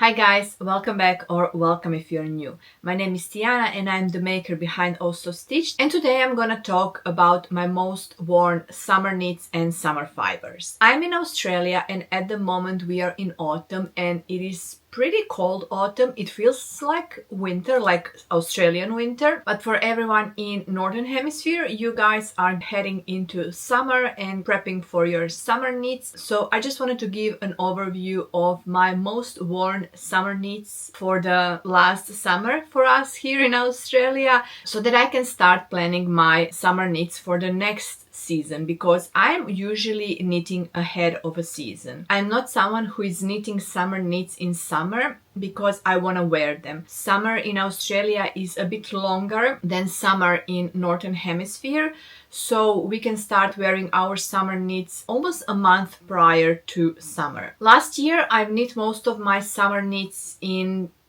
Hi guys, welcome back or welcome if you're new. My name is Tiana and I'm the maker behind Also Stitched, and today I'm gonna talk about my most worn summer knits and summer fibers. I'm in Australia and at the moment we are in autumn and it is pretty cold autumn. It feels like winter, like Australian winter, but for everyone in Northern Hemisphere, you guys are heading into summer and prepping for your summer knits. So I just wanted to give an overview of my most worn summer knits for the last summer for us here in Australia, so that I can start planning my summer knits for the next season, because I'm usually knitting ahead of a season. I'm not someone who is knitting summer knits in summer because I want to wear them. Summer in Australia is a bit longer than summer in Northern Hemisphere, so we can start wearing our summer knits almost a month prior to summer. Last year I've knit most of my summer knits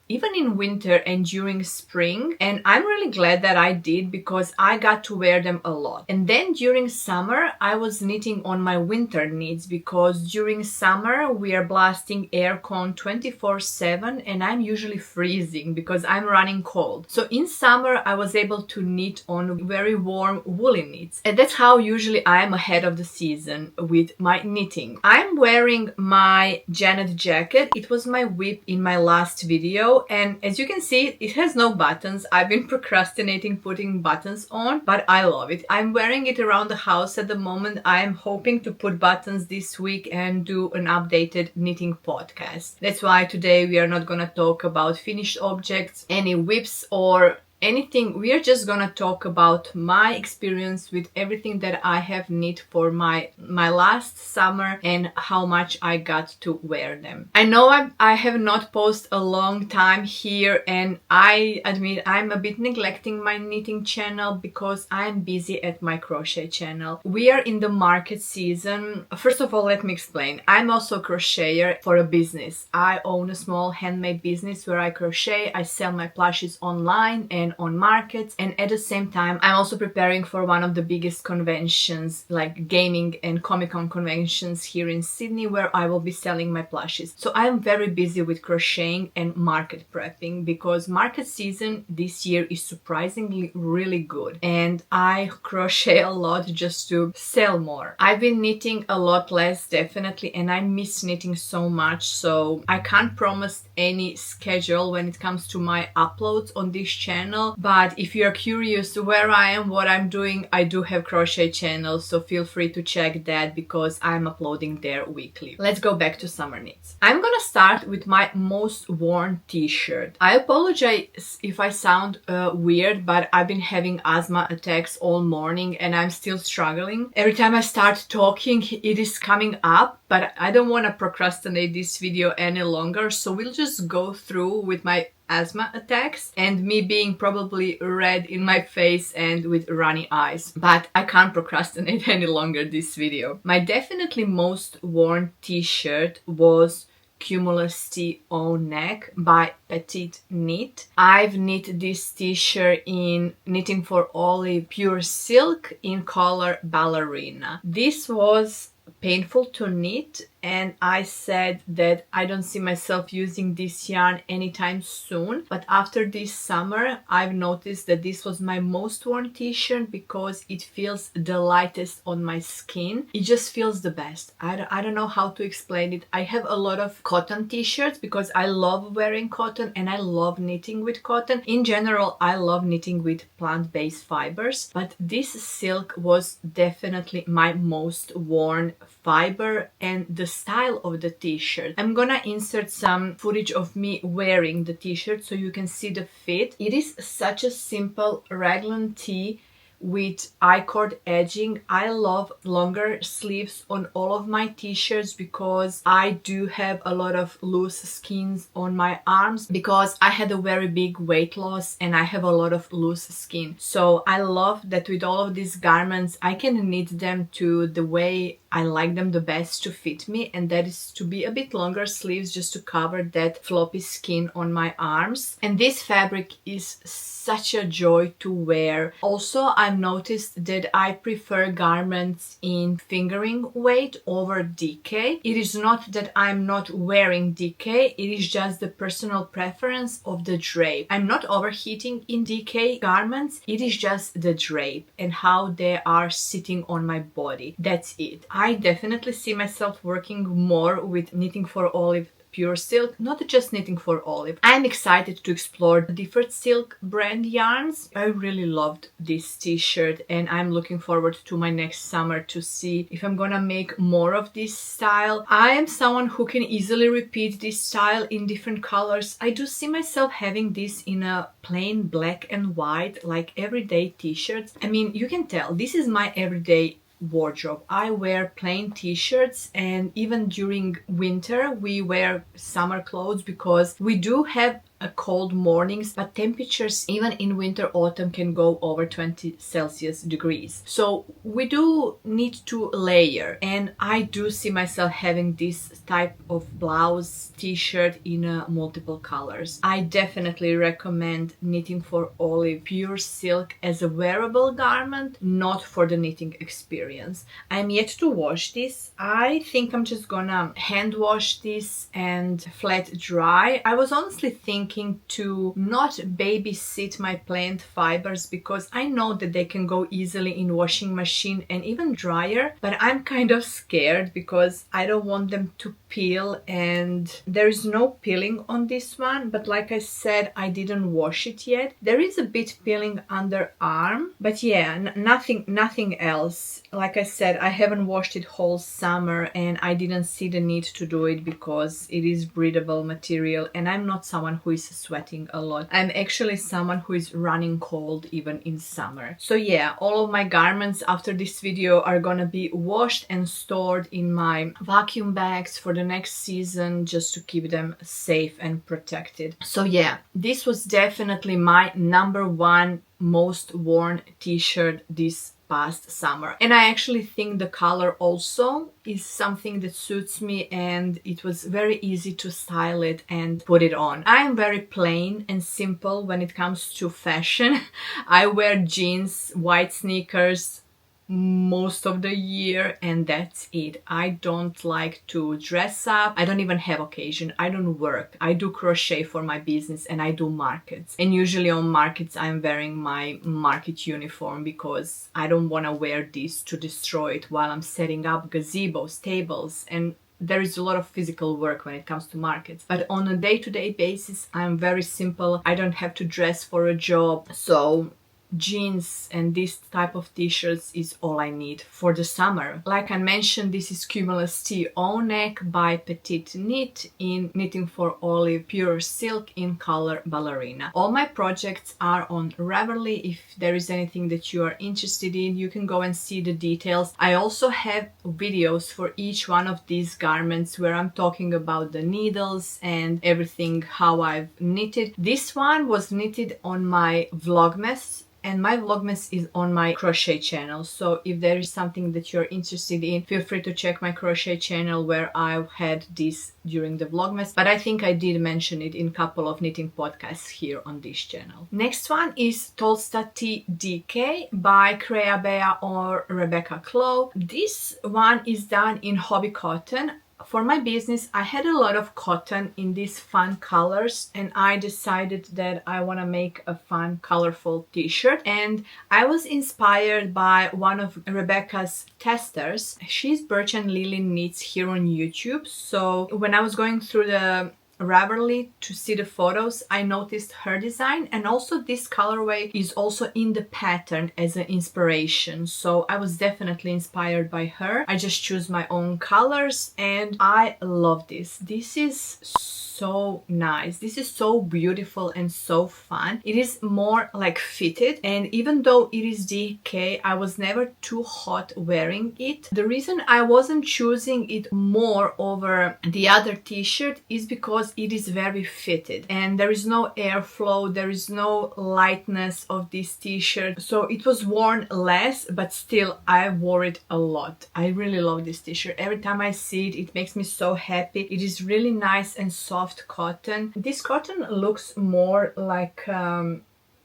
even in winter and during spring, and I'm really glad that I did because I got to wear them a lot. And then during summer I was knitting on my winter knits because during summer we are blasting aircon 24/7 and I'm usually freezing because I'm running cold. So in summer I was able to knit on very warm woolen knits, and that's how usually I'm ahead of the season with my knitting. I'm wearing my Janet jacket. It was my whip in my last video, and as you can see, it has no buttons. I've been procrastinating putting buttons on, but I love it. I'm wearing it around the house at the moment. I'm hoping to put buttons this week and do an updated knitting podcast. That's why today we are not gonna talk about finished objects, any whips or anything. We are just gonna talk about my experience with everything that I have knit for my last summer and how much I got to wear them. I know I have not posted a long time here, and I admit I'm a bit neglecting my knitting channel because I'm busy at my crochet channel. We are in the market season. First of all, let me explain. I'm also a crocheter for a business. I own a small handmade business where I crochet. I sell my plushes online and on markets, and at the same time I'm also preparing for one of the biggest conventions, like gaming and Comic-Con conventions here in Sydney, where I will be selling my plushes. So I'm very busy with crocheting and market prepping because market season this year is surprisingly really good, and I crochet a lot just to sell more. I've been knitting a lot less, definitely, and I miss knitting so much, so I can't promise any schedule when it comes to my uploads on this channel. But if you're curious where I am, what I'm doing, I do have crochet channel, so feel free to check that because I'm uploading there weekly. Let's go back to summer knits. I'm gonna start with my most worn t-shirt. I apologize if I sound weird, but I've been having asthma attacks all morning and I'm still struggling. Every time I start talking, it is coming up, but I don't want to procrastinate this video any longer, so we'll just go through with my asthma attacks and me being probably red in my face and with runny eyes, but I can't procrastinate any longer this video. My definitely most worn t-shirt was Cumulus V-neck by PetiteKnit. I've knit this t-shirt in Knitting for Olive pure silk in color Ballerina. This was painful to knit, and I said that I don't see myself using this yarn anytime soon, but after this summer I've noticed that this was my most worn t-shirt because it feels the lightest on my skin. It just feels the best. I don't know how to explain it. I have a lot of cotton t-shirts because I love wearing cotton and I love knitting with cotton. In general, I love knitting with plant-based fibers, but this silk was definitely my most worn fiber and the style of the t-shirt. I'm gonna insert some footage of me wearing the t-shirt so you can see the fit. It is such a simple raglan tee with I-cord edging. I love longer sleeves on all of my t-shirts because I do have a lot of loose skins on my arms because I had a very big weight loss and I have a lot of loose skin. So I love that with all of these garments I can knit them to the way I like them the best to fit me, and that is to be a bit longer sleeves just to cover that floppy skin on my arms. And this fabric is such a joy to wear. Also, I'm have noticed that I prefer garments in fingering weight over DK. It is not that I'm not wearing DK, it is just the personal preference of the drape. I'm not overheating in DK garments, it is just the drape and how they are sitting on my body. That's it. I definitely see myself working more with Knitting for Olive pure silk, not just Knitting for Olive. I'm excited to explore the different silk brand yarns. I really loved this t-shirt and I'm looking forward to my next summer to see if I'm gonna make more of this style. I am someone who can easily repeat this style in different colors. I do see myself having this in a plain black and white, like everyday t-shirts. I mean, you can tell this is my everyday wardrobe. I wear plain t-shirts, and even during winter we wear summer clothes because we do have cold mornings, but temperatures even in winter autumn can go over 20 Celsius degrees. So we do need to layer, and I do see myself having this type of blouse t-shirt in multiple colors. I definitely recommend Knitting for Olive pure silk as a wearable garment, not for the knitting experience. I'm yet to wash this. I think I'm just gonna hand wash this and flat dry. I was honestly thinking to not babysit my plant fibers because I know that they can go easily in washing machine and even dryer, but I'm kind of scared because I don't want them to peel, and there is no peeling on this one, but like I said, I didn't wash it yet. There is a bit peeling under arm, but yeah, nothing else. Like I said, I haven't washed it whole summer and I didn't see the need to do it because it is breathable material and I'm not someone who is sweating a lot. I'm actually someone who is running cold even in summer. So yeah, all of my garments after this video are gonna be washed and stored in my vacuum bags for the next season just to keep them safe and protected. So yeah, this was definitely my number one most worn t-shirt this past summer, and I actually think the color also is something that suits me, and it was very easy to style it and put it on. I am very plain and simple when it comes to fashion. I wear jeans, white sneakers most of the year, and that's it. I don't like to dress up. I don't even have occasion. I don't work. I do crochet for my business and I do markets, and usually on markets I'm wearing my market uniform because I don't want to wear this to destroy it while I'm setting up gazebos, tables, and there is a lot of physical work when it comes to markets. But on a day-to-day basis I'm very simple. I don't have to dress for a job, so jeans and this type of t-shirts is all I need for the summer. Like I mentioned, this is Cumulus V-neck by PetiteKnit in Knitting for Olive pure silk in color Ballerina. All my projects are on Ravelry. If there is anything that you are interested in, you can go and see the details. I also have videos for each one of these garments where I'm talking about the needles and everything, how I've knitted. This one was knitted on my Vlogmas, and my Vlogmas is on my crochet channel, so if there is something that you're interested in, feel free to check my crochet channel where I've had this during the Vlogmas, but I think I did mention it in a couple of knitting podcasts here on this channel. Next one is Tolsta TDK by Creabea or Rebecca Clow. This one is done in Hobbii cotton. For my business, I had a lot of cotton in these fun colors, and I decided that I want to make a fun, colorful t-shirt. And I was inspired by one of Rebecca's testers. She's Birch and Lily Knits here on YouTube. So when I was going through the Ravelry to see the photos, I noticed her design, and also this colorway is also in the pattern as an inspiration, so I was definitely inspired by her. I just choose my own colors and I love this. This is so nice. This is so beautiful and so fun. It is more like fitted, and even though it is DK, I was never too hot wearing it. The reason I wasn't choosing it more over the other t-shirt is because it is very fitted and there is no airflow, there is no lightness of this t-shirt, so it was worn less, but still I wore it a lot. I really love this t-shirt. Every time I see it, it makes me so happy. It is really nice and soft cotton. This cotton looks more like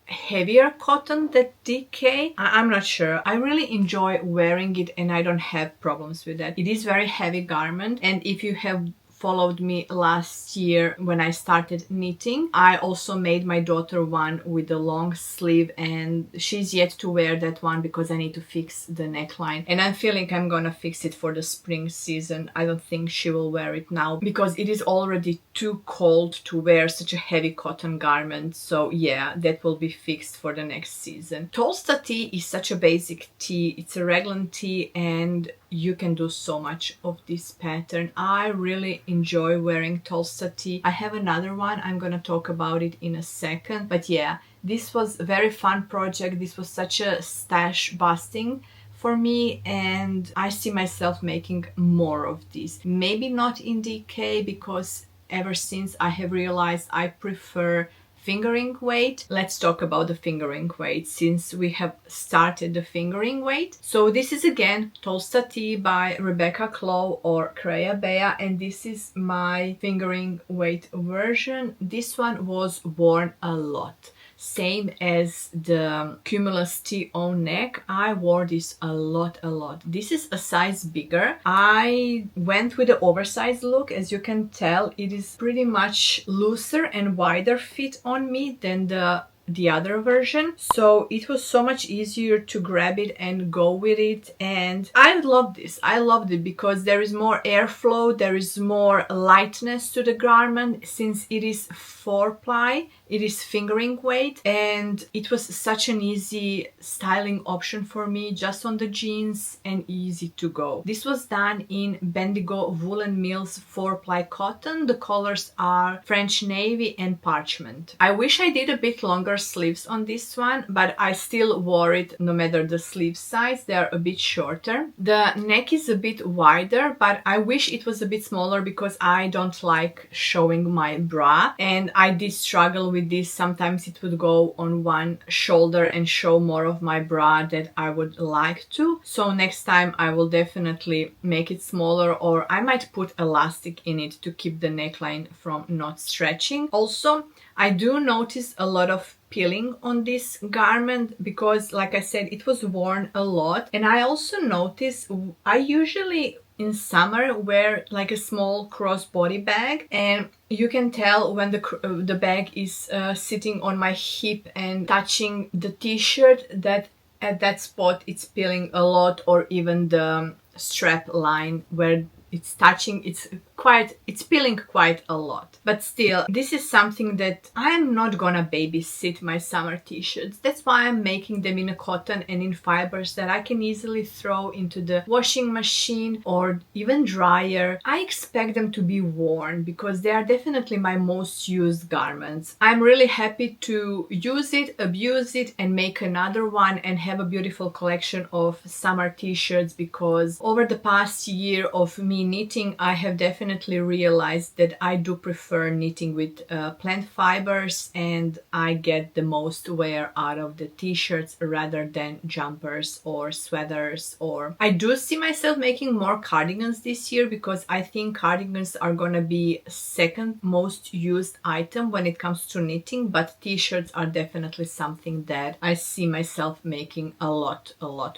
heavier cotton than DK. I'm not sure. I really enjoy wearing it and I don't have problems with that. It is very heavy garment, and if you have followed me last year when I started knitting, I also made my daughter one with a long sleeve, and she's yet to wear that one because I need to fix the neckline, and I'm feeling I'm gonna fix it for the spring season. I don't think she will wear it now because it is already too cold to wear such a heavy cotton garment. So yeah, that will be fixed for the next season. Tolsta tee is such a basic tee. It's a raglan tee and you can do so much of this pattern. I really enjoy wearing Tolsta tee. I have another one, I'm gonna talk about it in a second, but yeah, this was a very fun project. This was such a stash busting for me, and I see myself making more of these. Maybe not in DK because ever since I have realized I prefer fingering weight. Let's talk about the fingering weight since we have started the fingering weight. So this is again Tolsta tee by Rebecca Clow or Creabea, and this is my fingering weight version. This one was worn a lot. Same as the Cumulus V-neck. I wore this a lot. This is a size bigger. I went with the oversized look. As you can tell, it is pretty much looser and wider fit on me than the other version, so it was so much easier to grab it and go with it, and I love this. I loved it because there is more airflow, there is more lightness to the garment since it is 4-ply, it is fingering weight, and it was such an easy styling option for me, just on the jeans and easy to go. This was done in Bendigo Woollen Mills 4-ply cotton. The colors are French Navy and Parchment. I wish I did a bit longer sleeves on this one, but I still wore it no matter the sleeve size. They are a bit shorter. The neck is a bit wider, but I wish it was a bit smaller because I don't like showing my bra, and I did struggle with this. Sometimes it would go on one shoulder and show more of my bra that I would like to. So next time I will definitely make it smaller, or I might put elastic in it to keep the neckline from not stretching. Also, I do notice a lot of peeling on this garment because, like I said, it was worn a lot. And I also notice I usually in summer wear like a small crossbody bag, and you can tell when the bag is sitting on my hip and touching the t-shirt that at that spot it's peeling a lot, or even the strap line where it's touching, it's peeling quite a lot. But still, this is something that I'm not gonna babysit my summer t-shirts. That's why I'm making them in a cotton and in fibers that I can easily throw into the washing machine or even dryer. I expect them to be worn because they are definitely my most used garments. I'm really happy to use it, abuse it, and make another one and have a beautiful collection of summer t-shirts, because over the past year of me knitting, I have definitely realized that I do prefer knitting with plant fibers, and I get the most wear out of the t-shirts rather than jumpers or sweaters. Or I do see myself making more cardigans this year because I think cardigans are gonna be second most used item when it comes to knitting, but t-shirts are definitely something that I see myself making a lot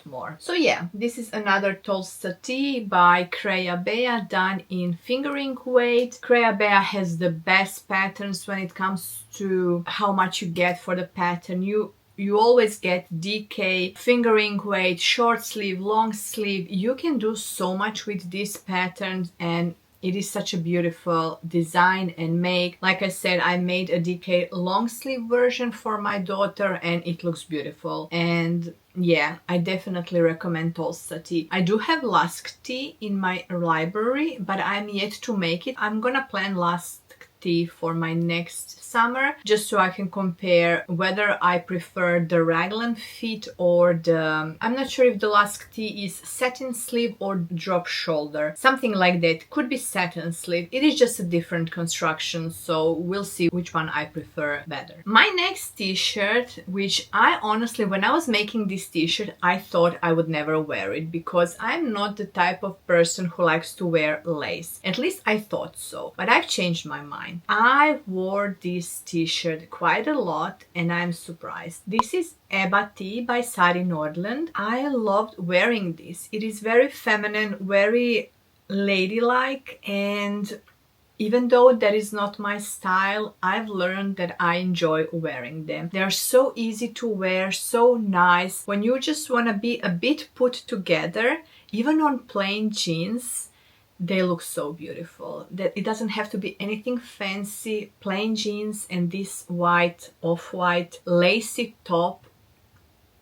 more. So yeah, this is another Tolsta tee by Creabea, done in fingering weight. Creabea has the best patterns when it comes to how much you get for the pattern. You always get DK, fingering weight, short sleeve, long sleeve. You can do so much with these patterns, and it is such a beautiful design and make. Like I said, I made a DK long sleeve version for my daughter and it looks beautiful. And yeah, I definitely recommend Tolsta tee. I do have Lusk tee in my library, but I'm yet to make it. I'm gonna plan Lusk tee for my next summer, just so I can compare whether I prefer the raglan fit or the... I'm not sure if the Lusk tee is satin sleeve or drop shoulder, something like that. Could be satin sleeve. It is just a different construction, so we'll see which one I prefer better. My next t-shirt, which I honestly, when I was making this t-shirt, I thought I would never wear it because I'm not the type of person who likes to wear lace. At least I thought so, but I've changed my mind. neckline. I wore this t-shirt quite a lot and I'm surprised. This is Abati by Sari Nordlund. I loved wearing this. It is very feminine, very ladylike, and even though that is not my style, I've learned that I enjoy wearing them. They're so easy to wear, so nice. When you just want to be a bit put together, even on plain jeans, they look so beautiful. That it doesn't have to be anything fancy. Plain jeans and this white, off-white, lacy top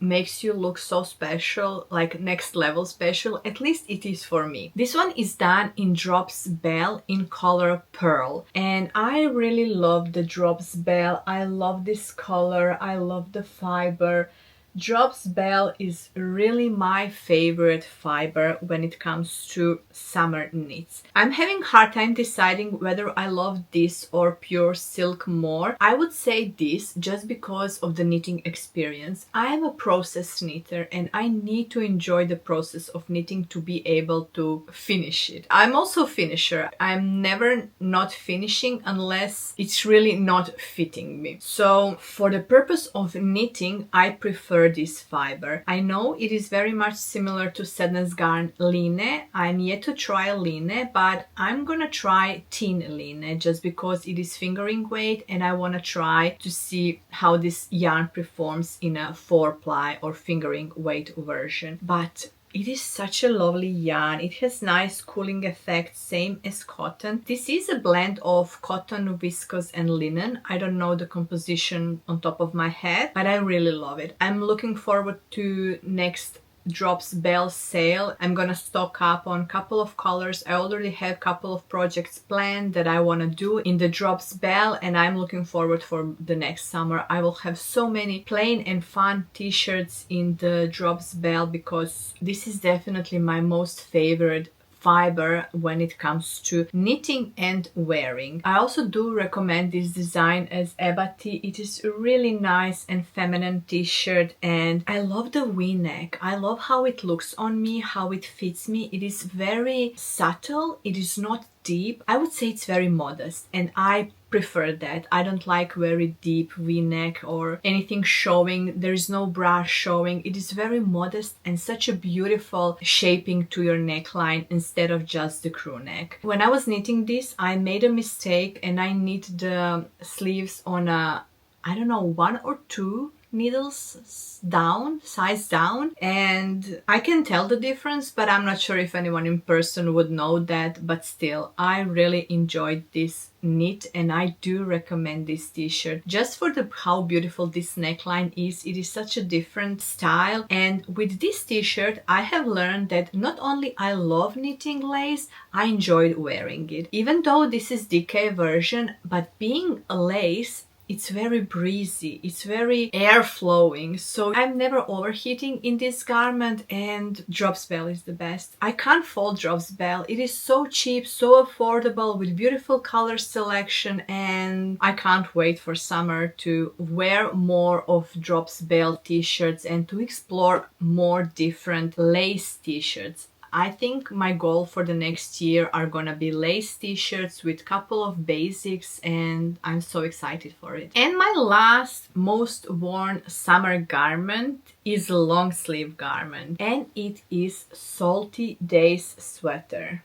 makes you look so special, like next level special. At least it is for me. This one is done in Drops Belle in color Pearl, and I really love the Drops Belle. I love this color, I love the fiber. Drops Belle is really my favorite fiber when it comes to summer knits. I'm having a hard time deciding whether I love this or pure silk more. I would say this just because of the knitting experience. I am a process knitter and I need to enjoy the process of knitting to be able to finish it. I'm also a finisher. I'm never not finishing unless it's really not fitting me. So for the purpose of knitting, I prefer this fiber. I know it is very much similar to Sedna's Garn Line. I'm yet to try Line, but I'm gonna try Thin Line just because it is fingering weight and I wanna try to see how this yarn performs in a 4-ply or fingering weight version. But it is such a lovely yarn. It has nice cooling effect, same as cotton. This is a blend of cotton, viscose and linen. I don't know the composition on top of my head, but I really love it. I'm looking forward to next Drops Belle sale. I'm gonna stock up on a couple of colors. I already have a couple of projects planned that I want to do in the Drops Belle, and I'm looking forward for the next summer. I will have so many plain and fun t-shirts in the Drops Belle because this is definitely my most favorite fiber when it comes to knitting and wearing. I also do recommend this design as Abati. It is a really nice and feminine t-shirt and I love the V-neck. I love how it looks on me, how it fits me. It is very subtle. It is not deep. I would say it's very modest and I prefer that. I don't like very deep V-neck or anything showing. There is no bra showing. It is very modest and such a beautiful shaping to your neckline instead of just the crew neck. When I was knitting this, I made a mistake and I knit the sleeves on a, I don't know, 1 or 2 needles down, size down, and I can tell the difference, but I'm not sure if anyone in person would know that. But still, I really enjoyed this knit and I do recommend this t-shirt just for the how beautiful this neckline is. It is such a different style, and with this t-shirt I have learned that not only I love knitting lace, I enjoyed wearing it. Even though this is DK version, but being a lace, it's very breezy, it's very air flowing, so I'm never overheating in this garment, and Drops Belle is the best. I can't fault Drops Belle. It is so cheap, so affordable, with beautiful color selection, and I can't wait for summer to wear more of Drops Belle t-shirts and to explore more different lace t-shirts. I think my goal for the next year are gonna be lace t-shirts with couple of basics, and I'm so excited for it. And my last most worn summer garment is a long sleeve garment, and it is Salty Days sweater.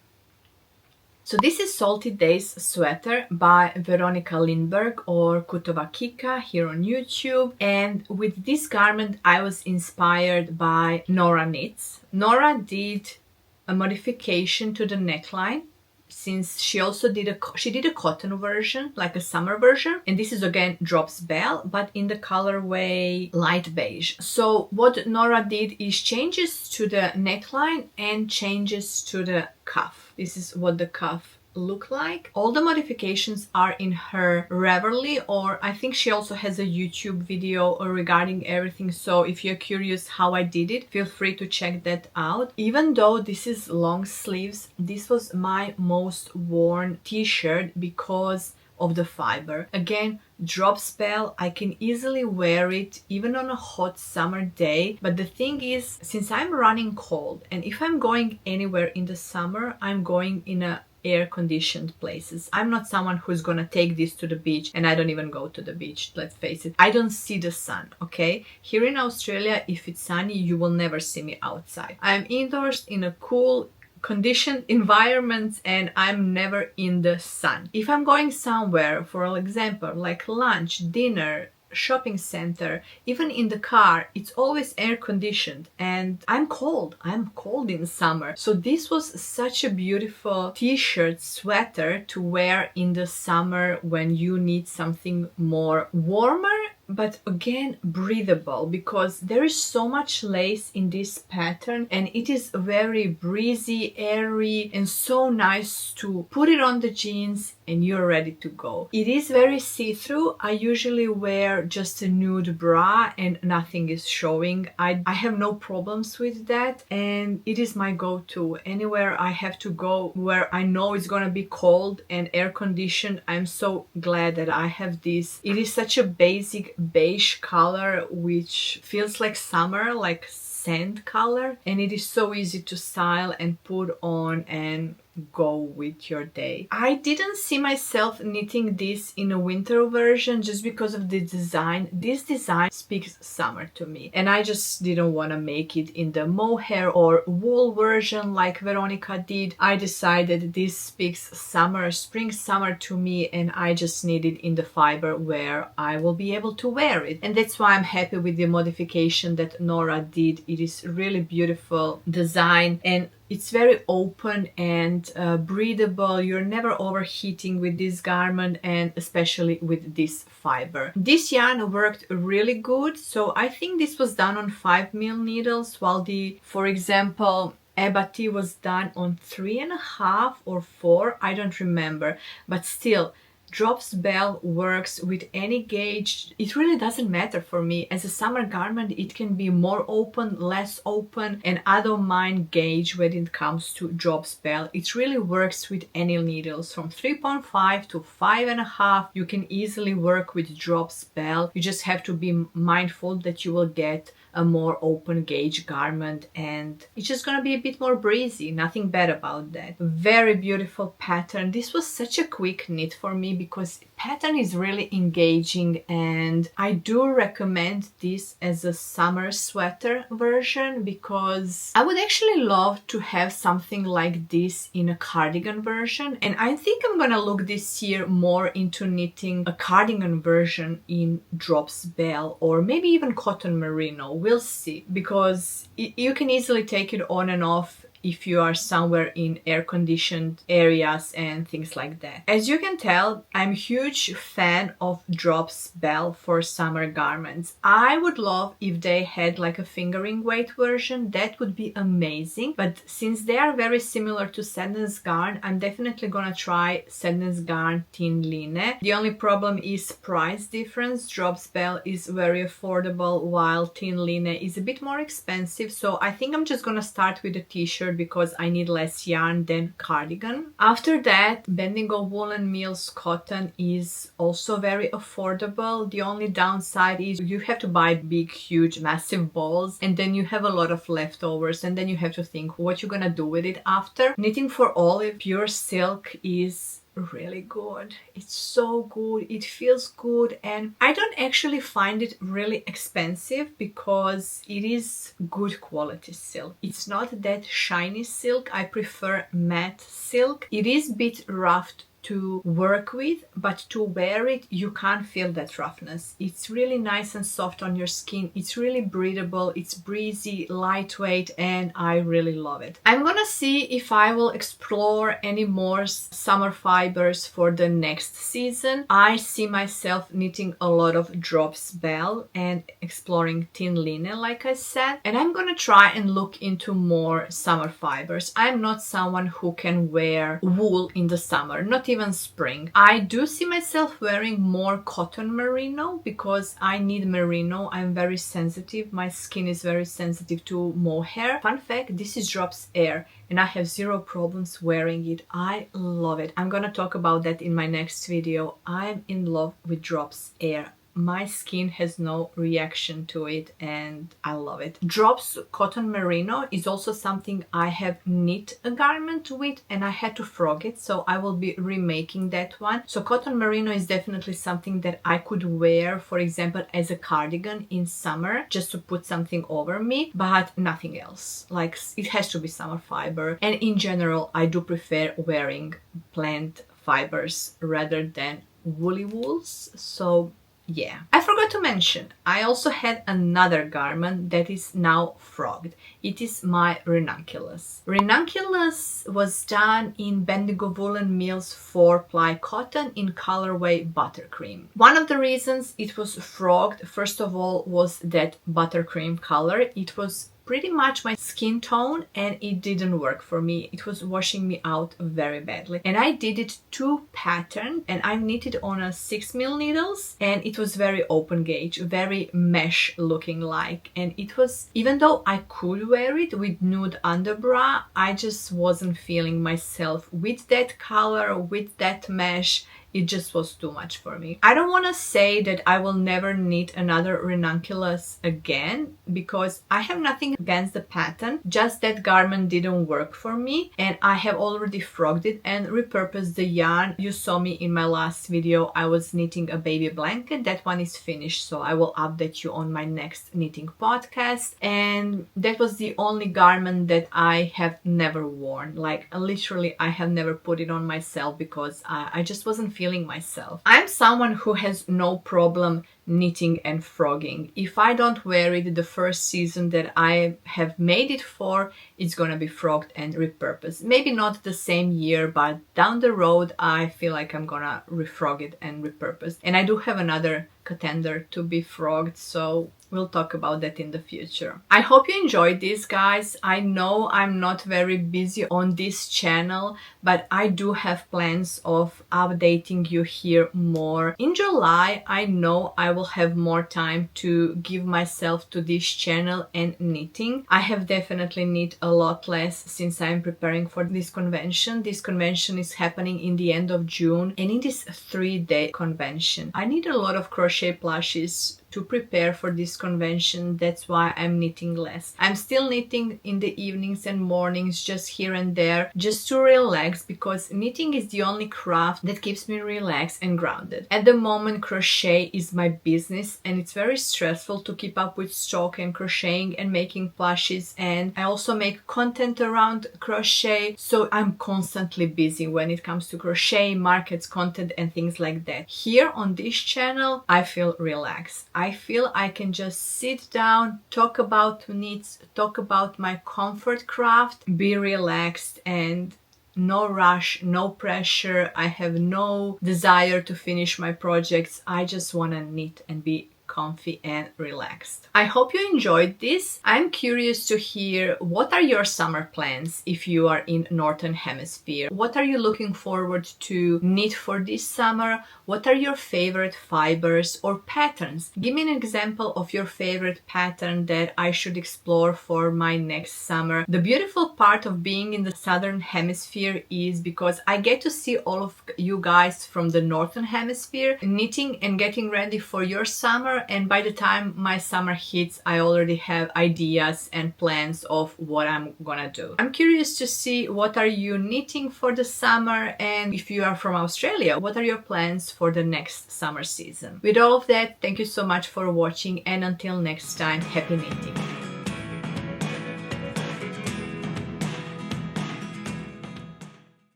So this is Salty Days sweater by Veronika Lindberg or Kutovakika here on YouTube, and with this garment I was inspired by Nora Knits. Nora did a modification to the neckline, since she also did a cotton version, like a summer version, and this is again Drops Belle but in the colorway light beige. So what Nora did is changes to the neckline and changes to the cuff. This is what the cuff look like. All the modifications are in her Ravelry, or I think she also has a YouTube video regarding everything, so if you're curious how I did it, feel free to check that out. Even though this is long sleeves, this was my most worn t-shirt because of the fiber. Again, Drops Belle, I can easily wear it even on a hot summer day, but the thing is, since I'm running cold, and if I'm going anywhere in the summer, I'm going in a air-conditioned places. I'm not someone who's gonna take this to the beach, and I don't even go to the beach, let's face it. I don't see the sun, okay? Here in Australia, if it's sunny, you will never see me outside. I'm indoors in a cool, conditioned environments, and I'm never in the sun. If I'm going somewhere, for example, like lunch, dinner, shopping center, even in the car, it's always air conditioned, and I'm cold in summer. So this was such a beautiful t-shirt, sweater to wear in the summer when you need something more warmer, but again breathable, because there is so much lace in this pattern and it is very breezy, airy, and so nice to put it on the jeans and you're ready to go. It is very see-through. I usually wear just a nude bra and nothing is showing. I have no problems with that, and it is my go-to. Anywhere I have to go where I know it's gonna be cold and air conditioned, I'm so glad that I have this. It is such a basic beige color which feels like summer, like sand color, and it is so easy to style and put on and go with your day. I didn't see myself knitting this in a winter version just because of the design. This design speaks summer to me, and I just didn't want to make it in the mohair or wool version like Veronika did. I decided this speaks summer, spring summer to me, and I just need it in the fiber where I will be able to wear it. And that's why I'm happy with the modification that Nora did. It is really beautiful design, and it's very open and breathable. You're never overheating with this garment, and especially with this fiber. This yarn worked really good. So I think this was done on 5mm needles, while the, for example, Abati was done on 3.5 or 4. I don't remember, but still, Drops Belle works with any gauge. It really doesn't matter for me. As a summer garment, it can be more open, less open, and I don't mind gauge when it comes to Drops Belle. It really works with any needles from 3.5 to 5.5. You can easily work with Drops Belle. You just have to be mindful that you will get a more open gauge garment, and it's just gonna be a bit more breezy. Nothing bad about that. Very beautiful pattern. This was such a quick knit for me because pattern is really engaging, and I do recommend this as a summer sweater version because I would actually love to have something like this in a cardigan version, and I think I'm gonna look this year more into knitting a cardigan version in Drops Belle or maybe even cotton merino. We'll see, because you can easily take it on and off if you are somewhere in air-conditioned areas and things like that. As you can tell, I'm a huge fan of Drops Belle for summer garments. I would love if they had like a fingering weight version. That would be amazing. But since they are very similar to Sadness Garn, I'm definitely gonna try Sadness Garn Thin Line. The only problem is price difference. Drops Belle is very affordable while Thin Line is a bit more expensive. So I think I'm just gonna start with a t-shirt because I need less yarn than cardigan. After that, Bendigo Woollen Mills cotton is also very affordable. The only downside is you have to buy big, huge, massive balls, and then you have a lot of leftovers, and then you have to think what you're gonna do with it after. Knitting for Olive pure silk is really good. It's so good. It feels good, and I don't actually find it really expensive because it is good quality silk. It's not that shiny silk. I prefer matte silk. It is a bit rough to work with, but to wear it you can't feel that roughness. It's really nice and soft on your skin. It's really breathable, it's breezy, lightweight, and I really love it. I'm gonna see if I will explore any more summer fibers for the next season. I see myself knitting a lot of Drops Belle and exploring Thin Line, like I said, and I'm gonna try and look into more summer fibers. I'm not someone who can wear wool in the summer, not even spring. I do see myself wearing more cotton merino because I need merino. I'm very sensitive. My skin is very sensitive to mohair. Fun fact, this is Drops Air and I have zero problems wearing it. I love it. I'm gonna talk about that in my next video. I'm in love with Drops Air. My skin has no reaction to it and I love it. Drops Cotton Merino is also something I have knit a garment with and I had to frog it, so I will be remaking that one. So Cotton Merino is definitely something that I could wear, for example, as a cardigan in summer, just to put something over me, but nothing else. Like, it has to be summer fiber, and in general I do prefer wearing plant fibers rather than woolly wools. So yeah, I forgot to mention, I also had another garment that is now frogged. It is my Ranunculus. Ranunculus was done in Bendigo Woollen Mills 4-ply cotton in colorway Buttercream. One of the reasons it was frogged, first of all, was that Buttercream color. It was pretty much my skin tone and it didn't work for me. It was washing me out very badly. And I did it to pattern and I knitted on a 6mm needles and it was very open gauge, very mesh looking like. And it was, even though I could wear it with nude underbra, I just wasn't feeling myself with that color, with that mesh. It just was too much for me. I don't want to say that I will never knit another Ranunculus again because I have nothing against the pattern, just that garment didn't work for me and I have already frogged it and repurposed the yarn. You saw me in my last video, I was knitting a baby blanket. That one is finished, so I will update you on my next knitting podcast. And that was the only garment that I have never worn. Like, literally I have never put it on myself because I just wasn't feeling myself. I'm someone who has no problem knitting and frogging. If I don't wear it the first season that I have made it for, it's gonna be frogged and repurposed. Maybe not the same year, but down the road I feel like I'm gonna refrog it and repurpose. And I do have another contender to be frogged, so we'll talk about that in the future. I hope you enjoyed this, guys. I know I'm not very busy on this channel, but I do have plans of updating you here more. In July, I know I will have more time to give myself to this channel and knitting. I have definitely knit a lot less since I'm preparing for this convention. This convention is happening in the end of June and it is a 3-day convention. I need a lot of crochet plushes to prepare for this convention. That's why I'm knitting less. I'm still knitting in the evenings and mornings, just here and there, just to relax, because knitting is the only craft that keeps me relaxed and grounded. At the moment, crochet is my business and it's very stressful to keep up with stock and crocheting and making plushes, and I also make content around crochet, so I'm constantly busy when it comes to crochet, markets, content and things like that. Here on this channel, I feel relaxed. I feel I can just sit down, talk about knits, talk about my comfort craft, be relaxed, and no rush, no pressure. I have no desire to finish my projects. I just want to knit and be comfy and relaxed. I hope you enjoyed this. I'm curious to hear, what are your summer plans if you are in Northern Hemisphere? What are you looking forward to knit for this summer? What are your favorite fibers or patterns? Give me an example of your favorite pattern that I should explore for my next summer. The beautiful part of being in the Southern Hemisphere is because I get to see all of you guys from the Northern Hemisphere knitting and getting ready for your summer, and by the time my summer hits, I already have ideas and plans of what I'm gonna do. I'm curious to see, what are you knitting for the summer, and if you are from Australia, what are your plans for the next summer season? With all of that, thank you so much for watching, and until next time, happy knitting!